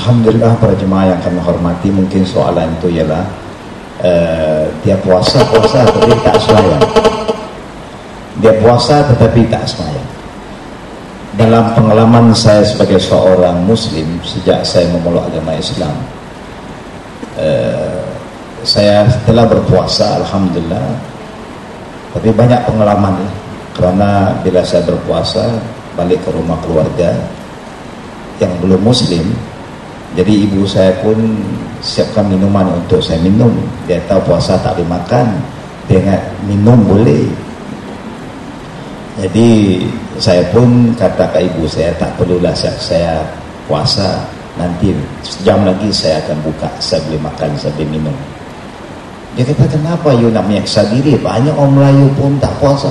Alhamdulillah para jemaah yang kami hormati, mungkin soalan itu ialah dia puasa tetapi tak sembahyang. Dia puasa tetapi tak sembahyang. Dalam pengalaman saya sebagai seorang Muslim sejak saya memeluk agama Islam, saya telah berpuasa Alhamdulillah, tapi banyak pengalaman kerana bila saya berpuasa balik ke rumah keluarga yang belum Muslim. Jadi ibu saya pun siapkan minuman untuk saya minum. Dia tahu puasa tak boleh makan, dia ingat minum boleh. Jadi saya pun kata ke ibu saya, tak perlulah saya puasa, nanti sejam lagi saya akan buka, saya boleh makan, saya boleh minum. Dia kata, kenapa you nak menyaksa diri? Banyak orang Melayu pun tak puasa.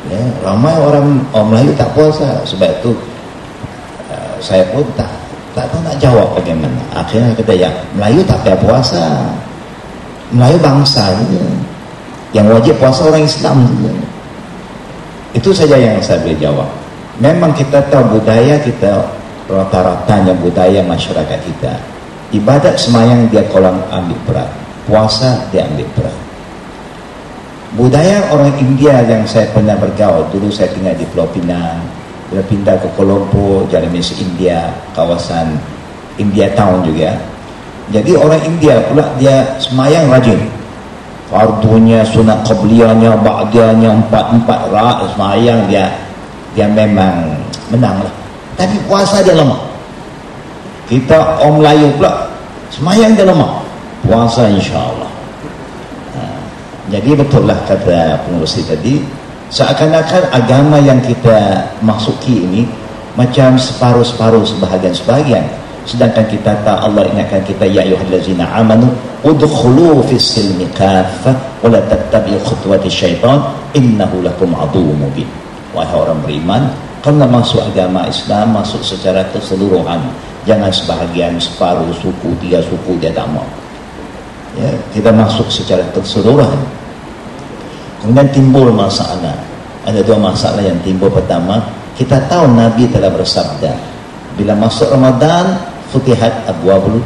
Ya, ramai orang Melayu tak puasa. Sebab itu saya pun tak tahu nak jawab bagaimana. Akhirnya kata, ya Melayu tak payah puasa, Melayu bangsa saja, yang wajib puasa orang Islam saja. Itu saja yang saya boleh jawab. Memang kita tahu budaya kita, rata-ratanya budaya masyarakat kita, ibadat semayang dia kolam ambil berat, puasa dia ambil berat. Budaya orang India yang saya pernah bergaul, dulu saya tinggal di Pulau Pinang, bila pindah ke Kuala Lumpur, Jalan Malaysia India, kawasan India Town juga. Jadi orang India pula dia semayang rajin, fardunya, sunat qabliyahnya, ba'diyahnya, empat semayang dia memang menang lah. Tapi puasa dia lemah. Kita orang Melayu pula semayang dia lemah, puasa insyaAllah. Jadi betul lah kata pengurusi tadi, seakan-akan agama yang kita masuki ini macam separuh-separuh, sebahagian-sebahagian. Sedangkan kita tahu Allah ingatkan kita, ya ayyuhallazina amanu udkhulu fis silmi kaffah wa la tattabi'u khutuwati syaitan innahu lakum aduwwun mubin. Wahai orang beriman, kalau masuk agama Islam, masuk secara keseluruhan, jangan sebahagian, separuh, suku, 3 suku dia tak mau. Ya, kita masuk secara keseluruhan. Kemudian timbul masalah. Ada 2 masalah yang timbul. Pertama, kita tahu Nabi telah bersabda, bila masuk Ramadan, futihat abwabul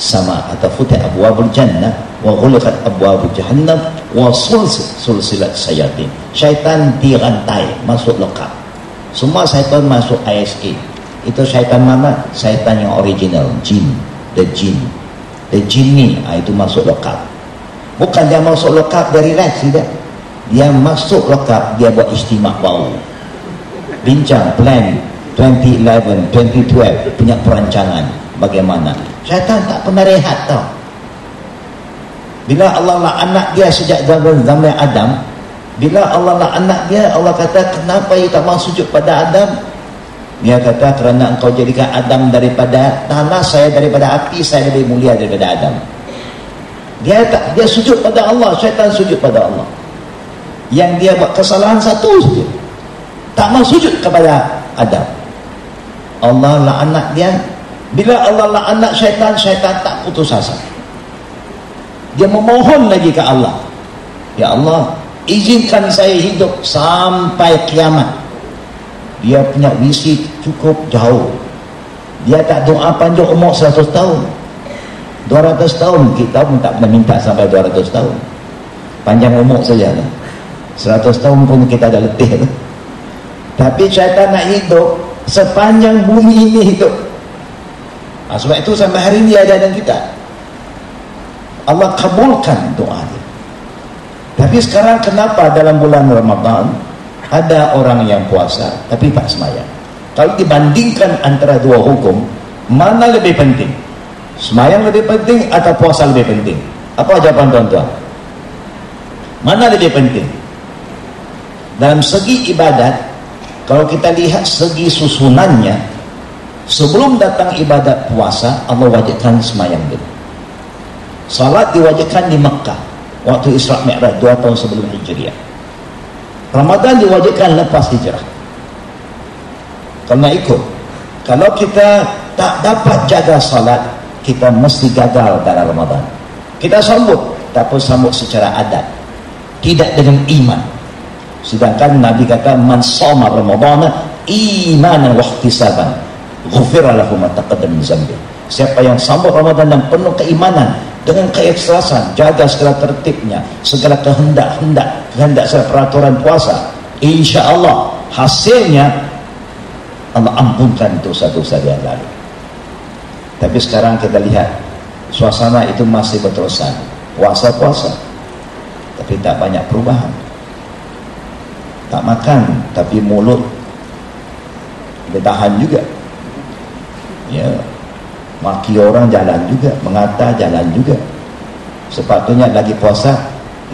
sama atau futihat abwabul jannah wa ghuliqat abwabul jahannam wa sulsilat syayatin. Syaitan dirantai, masuk lokap. Semua syaitan masuk ISA. Itu syaitan mana? Syaitan yang original, jin, the jinni, itu masuk lokap. Bukan dia masuk lokap dia relax, tidak. Dia masuk lokap, dia buat istimak bau, bincang plan 2011, 2012 punya perancangan bagaimana. Syaitan tak pernah rehat tau. Bila Allah laknat dia sejak zaman Adam, bila Allah laknat dia, Allah kata, kenapa you tak mau sujud pada Adam? Dia kata, kerana engkau jadikan Adam daripada tanah, saya daripada api, saya lebih mulia daripada Adam. Dia sujud pada Allah, syaitan sujud pada Allah. Yang dia buat kesalahan satu saja, tak mau sujud kepada Adam. Allah laknat dia. Bila Allah laknat syaitan, syaitan tak putus asa. Dia memohon lagi ke Allah, ya Allah, izinkan saya hidup sampai kiamat. Dia punya visi cukup jauh. Dia tak doa panjang umur 100 tahun, 200 tahun. Kita pun tak pernah minta sampai 200 tahun. Panjang umur saja lah. 100 tahun pun kita dah letih lah. Tapi syaitan nak hidup sepanjang bumi ini hidup. Sebab itu sampai hari ini ada dengan kita. Allah kabulkan doa dia. Tapi sekarang kenapa dalam bulan Ramadan ada orang yang puasa tapi tak semayang? Kalau dibandingkan antara 2 hukum, mana lebih penting? Semayang lebih penting atau puasa lebih penting? Apa jawaban tuan-tuan? Mana lebih penting? Dalam segi ibadat, kalau kita lihat segi susunannya, sebelum datang ibadat puasa, Allah wajibkan semayang dulu. Salat diwajibkan di Mekah waktu Isra Mi'raj 2 tahun sebelum Hijriah. Ramadan diwajibkan lepas hijrah. Kerana ikut, kalau kita tak dapat jaga salat, kita mesti gagal dalam Ramadan. Kita sambut, tapi sambut secara adat, tidak dengan iman. Sedangkan Nabi kata, man shoma Ramadhana imanan wa ihtisaban ghufira lahu ma taqaddama min dzambi. Siapa yang sambut Ramadan dan penuh keimanan dengan keikhlasan, jaga segala tertibnya, segala kehendak segala peraturan puasa, insya-Allah hasilnya Allah ampunkan dosa-dosa yang lalu. Tapi sekarang kita lihat suasana itu masih berterusan, puasa, tapi tak banyak perubahan. Tak makan, tapi mulut bertahan juga. Ya, maki orang jalan juga, mengata jalan juga. Sepatutnya lagi puasa,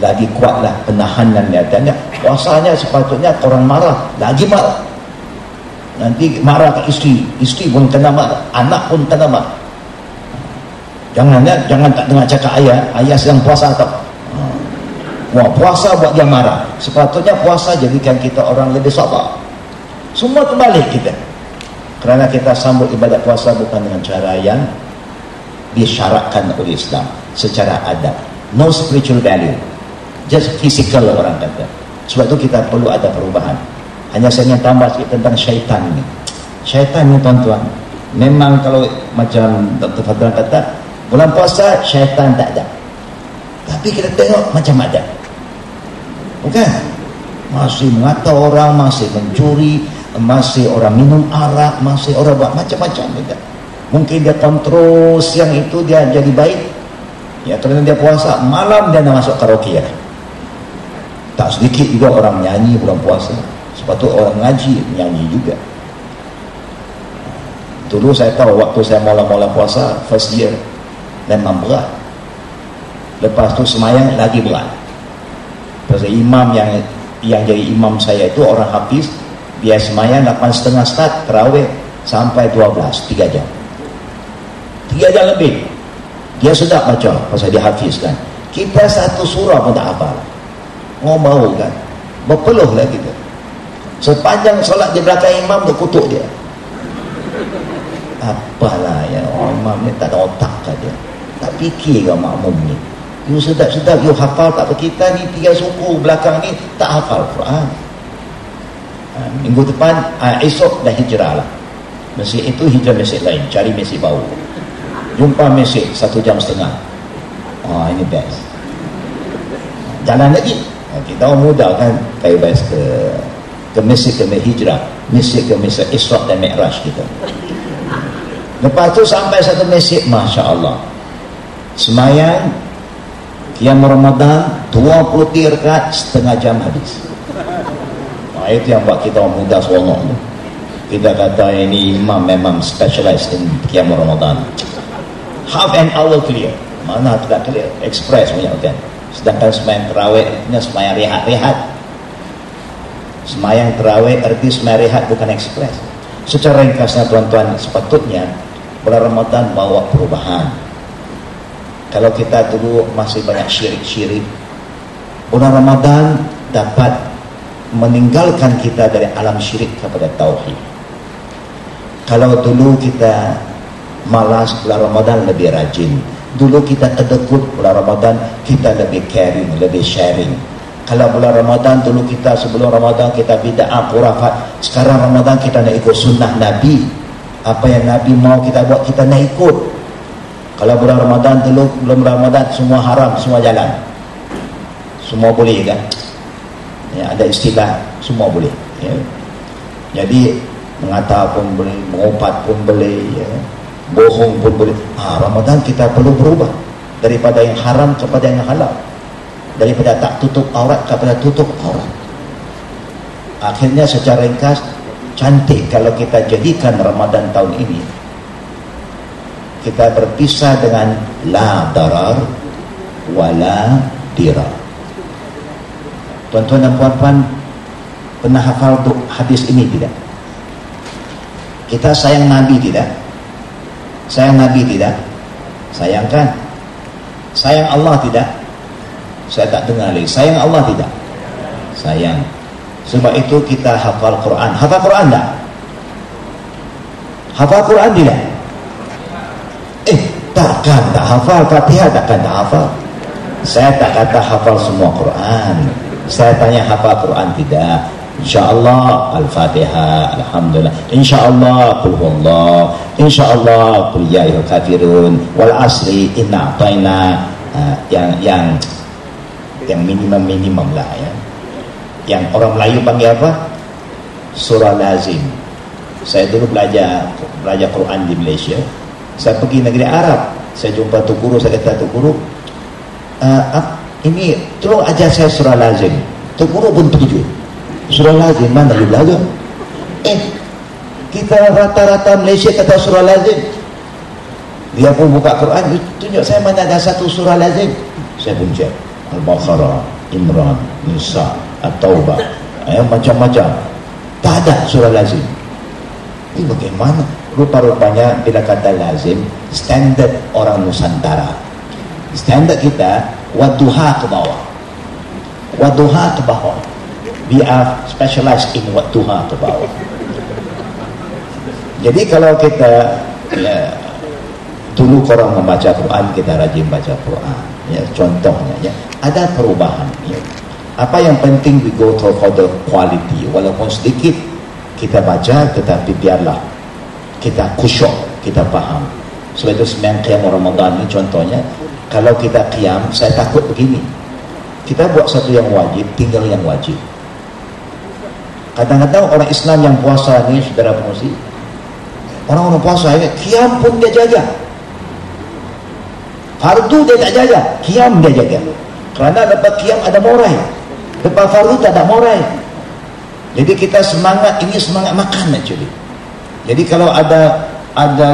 lagi kuatlah penahanan niatannya. Puasanya sepatutnya orang marah, lagi marah. Nanti marah ke isteri pun kena marah, anak pun kena marah. Jangan tak dengar cakap ayah sedang puasa tau. Wah, puasa buat dia marah. Sepatutnya puasa jadikan kita orang lebih sabar. Semua terbalik kita. Kerana kita sambut ibadat puasa bukan dengan cara yang disyaratkan oleh Islam, secara adab. No spiritual value, just physical orang kata. Sebab itu kita perlu ada perubahan. Hanya saya ingin tambah sikit tentang syaitan ni. Syaitan ni tuan-tuan, memang kalau macam Dr. Fadlan kata, bulan puasa syaitan tak ada. Tapi kita tengok macam ada. Bukan? Masih mengata orang, masih mencuri, masih orang minum arak, masih orang buat macam-macam. Mungkin dia kontrol siang itu dia jadi baik. Ya, kerana dia puasa, malam dia nak masuk karaoke. Tak sedikit juga orang nyanyi bulan puasa. Sebab tu orang ngaji nyanyi juga. Dulu saya tahu waktu saya mula-mula puasa first year, memang berat. Lepas tu semayang lagi berat. Pasal imam yang jadi imam saya itu orang hafiz, dia semayang 8.30 start tarawih sampai 12, 3 jam 3 jam lebih dia sedap baca pasal dia hafiz kan. Kita satu surah pun tak hafal, ngomong kan, berpeluh lah kita. Sepanjang solat di belakang imam berkutuk dia. Apalah ya, imam ni tak ada otak kan dia, tak fikir ke makmum ni. You sedap-sedap you hafal tak apa, kita ni 3 suku belakang ni tak hafal Quran. Minggu depan esok dah hijrah lah. Masjid itu hijrah masjid lain, cari masjid baru, jumpa masjid 1.5 jam. Ini best. Jalan lagi. Kita orang muda kan, kayu best ke masjid, ke hijrah, masjid ke masjid Isra dan Mi'raj kita. Lepas tu sampai satu masjid, Masya Allah, semayang Qiyam Ramadan 23 rakaat, setengah jam habis. Itu yang buat kita orang muda seronok. Kita kata ini imam memang specialized in Qiyam Ramadan. Half an hour clear. Mana tidak clear, express punya kan. Sedangkan semayang terawih artinya semayang rehat-rehat. Semayang terawih arti semayang rehat, bukan express. Secara ringkasnya tuan-tuan, sepatutnya bulan Ramadan bawa perubahan. Kalau kita dulu masih banyak syirik-syirik, bulan Ramadan dapat meninggalkan kita dari alam syirik kepada tauhid. Kalau dulu kita malas, bulan Ramadan lebih rajin. Dulu kita kedekut, bulan Ramadan kita lebih caring, lebih sharing. Kalau bulan Ramadan dulu kita, sebelum Ramadan kita bid'ah khurafat, sekarang Ramadan kita nak ikut sunnah Nabi. Apa yang Nabi mau kita buat, kita nak ikut. Kalau bulan Ramadan dulu, belum Ramadan semua haram, semua jalan, semua boleh kan ya, ada istilah semua boleh ya. Jadi mengata pun boleh, mengopat pun boleh ya, bohong pun boleh. Ramadan kita perlu berubah daripada yang haram kepada yang halal, daripada tak tutup aurat kepada tutup aurat. Akhirnya secara ringkas, cantik kalau kita jadikan Ramadan tahun ini kita berpisah dengan la darar wala dirar. Tuan-tuan dan puan-puan pernah hafal hadis ini tidak? Kita sayang Nabi tidak? Sayang Nabi tidak? Sayang kan? Sayang Allah tidak? Saya tak dengar lagi. Sayang Allah tidak? Sayang. Sebab itu kita hafal Quran. Hafal Quran tak? Hafal Quran tidak? Takkan tak hafal Fatihah, takkan tak hafal. Saya tak kata hafal semua Quran. Saya tanya hafal Quran tidak? InsyaAllah Al-Fatihah, Alhamdulillah. InsyaAllah Qul huwallah, InsyaAllah Qul ya ayyuhal kafirun, wal asri inna a'taina. Yang minimum lah ya. Yang orang Melayu panggil apa? Surah lazim. Saya dulu belajar Quran di Malaysia. Saya pergi negeri Arab, saya jumpa tu guru, saya kata, tu guru, ini tolong ajar saya surah lazim. Tu guru pun terkejut. Surah lazim mana you belajar? Kita rata-rata Malaysia kata surah lazim. Dia pun buka Quran, tunjuk saya mana ada satu surah lazim. Saya pun cek Al-Baqarah, Imran, Nisa, At-Taubah, macam-macam. Tak ada surah lazim. Ini bagaimana? Rupa-rupanya bila kata lazim, standard orang Nusantara, standard kita wadduha ke bawah, wadduha ke bawah. We are specialized in wadduha ke bawah. Jadi kalau kita dulu korang membaca Quran, kita rajin baca Quran ya, contohnya ya, ada perubahan ya. Apa yang penting, we go for the quality. Walaupun sedikit kita baca, tetapi biarlah kita khusyuk, kita faham. Sebab itu sembahyang qiyam Ramadan ini contohnya, kalau kita qiyam, saya takut begini, kita buat satu yang wajib, tinggal yang wajib. Kadang-kadang orang Islam yang puasa ni, saudara pengusi, orang-orang puasa ini qiyam pun dia jaga, fardu dia tak jaga, qiyam dia jaga. Kerana lepas qiyam ada morai, lepas fardu tak ada morai. Jadi kita semangat, ini semangat makan actually. Jadi kalau ada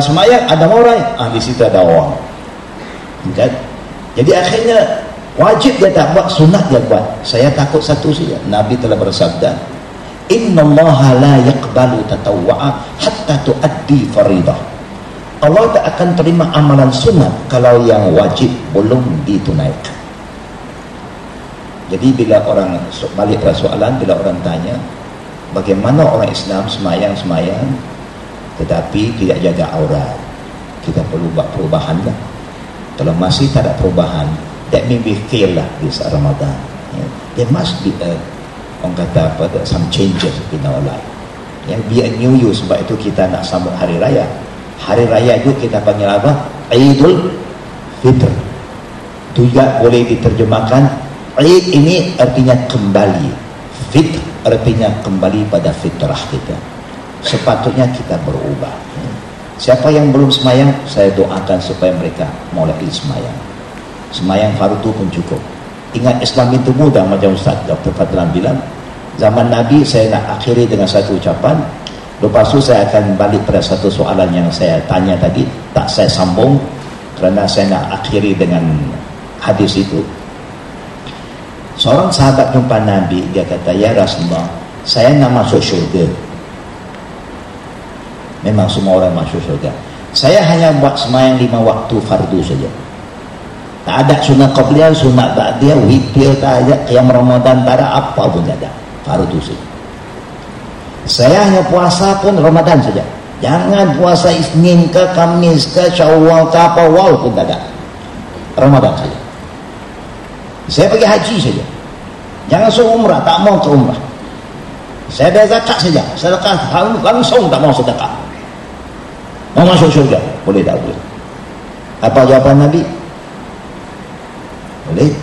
semayang, ada morai, di situ ada orang kan? Jadi akhirnya wajib dia tak buat, sunat dia buat. Saya takut satu saja, Nabi telah bersabda, innallaha la yaqbalu tatawwa'a hatta tuaddi faridah. Allah tak akan terima amalan sunat kalau yang wajib belum ditunaikan. Jadi bila orang balik pada soalan, bila orang tanya bagaimana orang Islam semayang tetapi tidak jaga aurat, kita perlu buat perubahan lah. Kalau masih tak ada perubahan, that means we fail lah di saat Ramadan. There must be orang kata apa, some changes in our life. Yang be a new you. Sebab itu kita nak sambut hari raya. Hari raya itu kita panggil apa? Aidul Fitr. Juga boleh diterjemahkan, Aid ini artinya kembali, Fitr artinya kembali pada fitrah kita. Sepatutnya kita berubah. Siapa yang belum semayang, saya doakan supaya mereka mulai semayang. Semayang fardu pun cukup. Ingat, Islam itu mudah, macam Ustaz Dr. Fadlan bilang. Zaman Nabi, saya nak akhiri dengan satu ucapan. Lepas itu saya akan balik pada satu soalan yang saya tanya tadi, tak saya sambung kerana saya nak akhiri dengan hadis itu. Seorang sahabat jumpa Nabi, dia kata, ya Rasulullah, saya nak masuk syurga. Memang semua orang masuk syurga. Saya hanya buat semayang 5 waktu fardu saja. Tak ada sunat qabliyah, sunat ba'diyah, witir tak ada, qiyam Ramadan tak ada, apa pun tak ada. Fardu saja. Saya hanya puasa pun Ramadan saja. Jangan puasa Isnin ke, Kamis ke, Syawal ke apa, walaupun tak ada. Ramadan saja. Saya pergi haji saja. Jangan suruh umrah, tak mau ke umrah. Saya bayar zakat saja. Sedekah, langsung tak mau sedekah. Mau masuk syurga, boleh tak boleh? Apa jawapan Nabi? Boleh.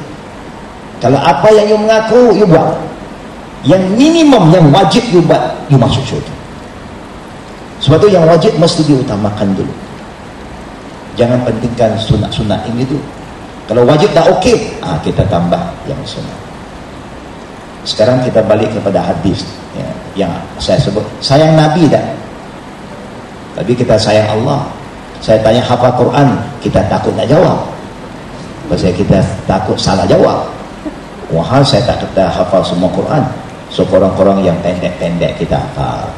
Kalau apa yang you mengaku, you buat. Yang minimum, yang wajib you buat, you masuk syurga. Sebab itu yang wajib mesti diutamakan dulu. Jangan pentingkan sunat-sunat ini tu. Kalau wajib dah okey, kita tambah yang sunat. Sekarang kita balik kepada hadis ya, yang saya sebut, sayang Nabi tak? Tapi kita sayang Allah. Saya tanya hafal Quran, kita takut nak jawab. Pasal kita takut salah jawab. Wahal saya tak kata hafal semua Quran. So korang-korang yang pendek-pendek kita hafal.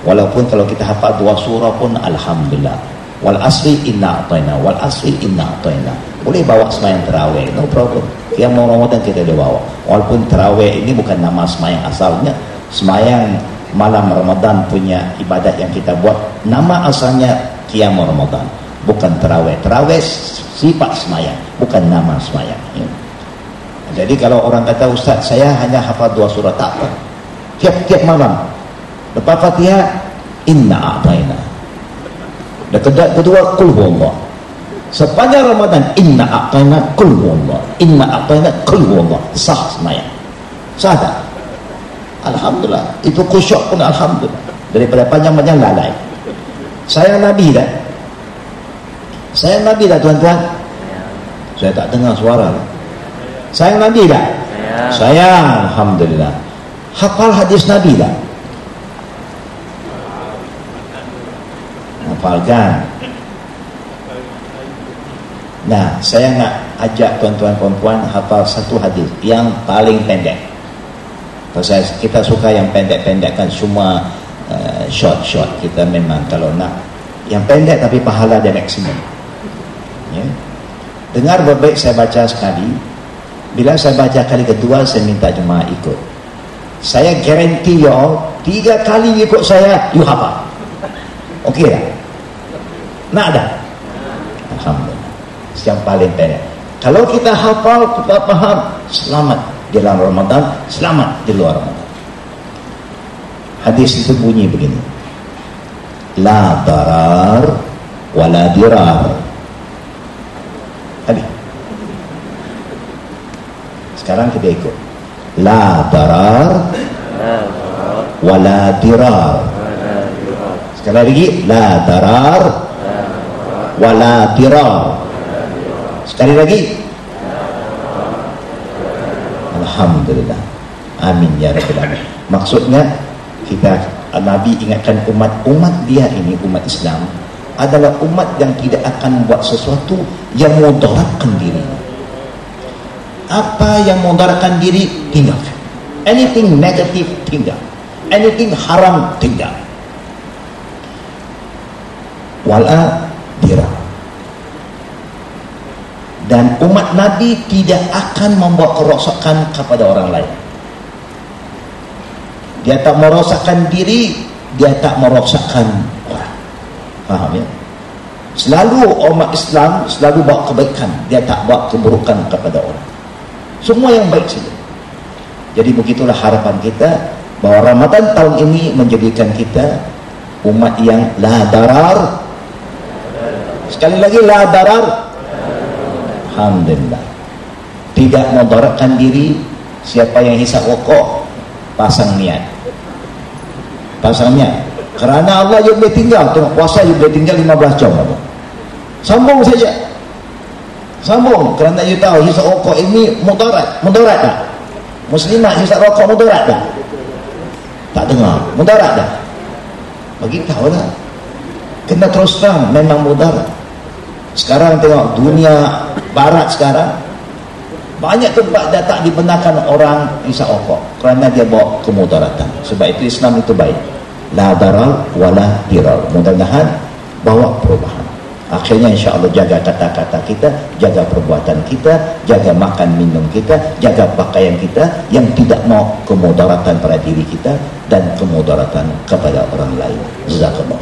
Walaupun kalau kita hafal 2 surah pun alhamdulillah. Wal asri inna a'taina, wal asri inna a'taina. Boleh bawa semayang tarawih, no problem. Yang mau Ramadan kita boleh bawa. Walaupun tarawih ini bukan nama semayang asalnya. Semayang malam Ramadan punya ibadat yang kita buat, nama asalnya qiyam Ramadan, bukan tarawih. Tarawih sifat semayang, bukan nama semayang ya. Jadi kalau orang kata, Ustaz saya hanya hafal 2 surah, tak apa. tiap-tiap malam. Lepas Fatihah, inna a'tayna. Dan kedua, qul huwallah. Sepanjang Ramadan, inna a'tayna qul huwallah, inna a'tayna qul huwallah. Sah semayang. Sah tak? Alhamdulillah. Itu khusyuk pun alhamdulillah. Daripada panjang-panjang lalai. Sayang Nabi tak? Sayang Nabi tak tuan-tuan? Saya tak dengar suara. Sayang Nabi tak? Sayang. Alhamdulillah. Hafal hadis Nabi tak? Hafalkan. Nah, saya nak ajak tuan-tuan perempuan hafal satu hadis yang paling pendek. Pasal kita suka yang pendek-pendek kan, semua short. Kita memang kalau nak yang pendek tapi pahala dia maksimum. Ya. Dengar baik-baik, saya baca sekali. Bila saya baca kali kedua, saya minta jemaah ikut. Saya guarantee you all, 3 kali ikut saya, you hafal. Okey tak? Nak ada? Alhamdulillah. Yang paling pendek. Kalau kita hafal, kita faham, selamat di dalam Ramadan, selamat di luar Ramadan. Hadis itu bunyi begini. La darar wala dirar. Tadi. Sekarang kita ikut. La darar wala dirar. Sekali lagi, la darar wala dirar. Sekali lagi. Alhamdulillah. Amin ya rabbil alamin. Maksudnya kita, Nabi ingatkan umat dia ini, umat Islam adalah umat yang tidak akan buat sesuatu yang mudaratkan diri. Apa yang mudaratkan diri, tinggal. Anything negative, tinggal. Anything haram, tinggal. Wala dirar. Dan umat Nabi tidak akan membuat kerosakan kepada orang lain. Dia tak merosakkan diri, dia tak merosakkan orang. Faham ya? Selalu umat Islam selalu buat kebaikan, dia tak buat keburukan kepada orang. Semua yang baik saja. Jadi begitulah harapan kita, bahawa Ramadan tahun ini menjadikan kita umat yang la darar. Sekali lagi, la darar. Alhamdulillah. Tidak mudaratkan diri. Siapa yang hisap rokok, pasang niat. Kerana Allah you boleh tinggal. Tengok puasa you boleh tinggal 15 jam. Sambung saja. Sambung. Kerana you tahu hisap rokok ini mudarat. Mudarat tak? Muslimat hisap rokok mudarat tak? Tak dengar. Mudarat tak? Beritahu lah. Kena terus terang, memang mudarat. Sekarang tengok dunia barat sekarang, banyak tempat dah tak dibenarkan orang hisap rokok kerana dia bawa kemudaratan. Sebab itu Islam itu baik. La darar wala dirar. Mudah-mudahan bawa perubahan. Akhirnya insya-Allah jaga kata-kata kita, jaga perbuatan kita, jaga makan minum kita, jaga pakaian kita yang tidak mau kemudaratan pada diri kita dan kemudaratan kepada orang lain. Jazakallah.